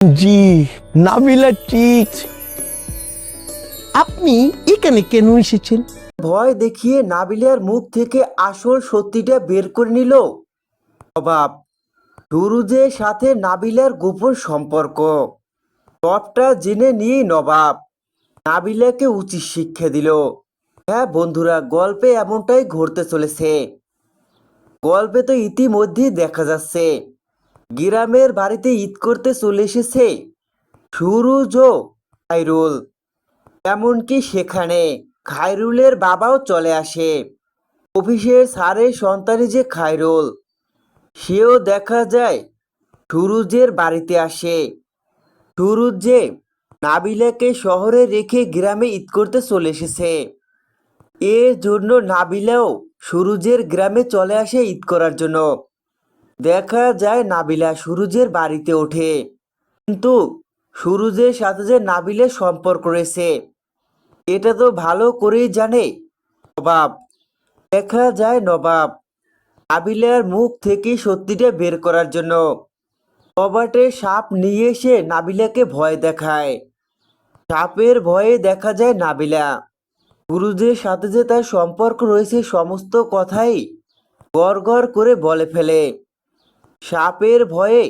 জি, নাবিলা ঠিক। আপনি এখানে কেন এসেছেন? ভয় দেখিয়ে নাবিলার মুখ থেকে আসল সত্যিটা বের করে নিল নবাব। সুরুজের সাথে নাবিলার গোপন সম্পর্ক সবটা জেনে নিয়ে নবাব নাবিলাকে উচিত শিক্ষা দিল। হ্যাঁ বন্ধুরা, গল্পে এমনটাই ঘটতে চলেছে। গল্পে তো ইতিমধ্যেই দেখা যাচ্ছে গ্রামের বাড়িতে ঈদ করতে চলে এসেছে সুরুজ ও খায়রুল। এমনকি সেখানে খায়রুলের বাবাও চলে আসে। অফিসের স্যারের সন্তানই যে খায়রুল, সেও দেখা যায় সুরুজের বাড়িতে আসে। সুরুজ যে নাবিলাকে শহরে রেখে গ্রামে ঈদ করতে চলে এসেছে, এর জন্য নাবিলাও সুরুজের গ্রামে চলে আসে ঈদ করার জন্য। দেখা যায় নাবিলা সুরুজের বাড়িতে ওঠে, কিন্তু সুরুজের সাথে যে নাবিলের সম্পর্ক রয়েছে এটা তো ভালো করেই জানে নবাব। দেখা যায় নবাব নাবিলার মুখ থেকে সত্যিটা বের করার জন্য কবাটে সাপ নিয়ে এসে নাবিলাকে ভয় দেখায়। সাপের ভয়ে দেখা যায় নাবিলা গুরুদের সাথে যে তার সম্পর্ক রয়েছে সমস্ত কথাই গড় করে বলে ফেলে। সাপের ভয়ে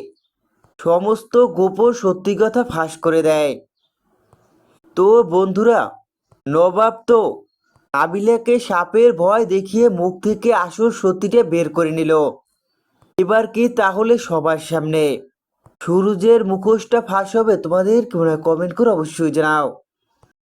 সমস্ত গোপন সত্যি কথা ফাঁস করে দেয়। তো বন্ধুরা, নবাব তো নাবিলাকে সাপের ভয় দেখিয়ে মুখ থেকে আসল সত্যিটা বের করে নিল। এবার কি তাহলে সবার সামনে সুরুজের মুখোশটা ফাঁস হবে? তোমাদের কি মনে হয়? কমেন্ট করে অবশ্যই জানাও।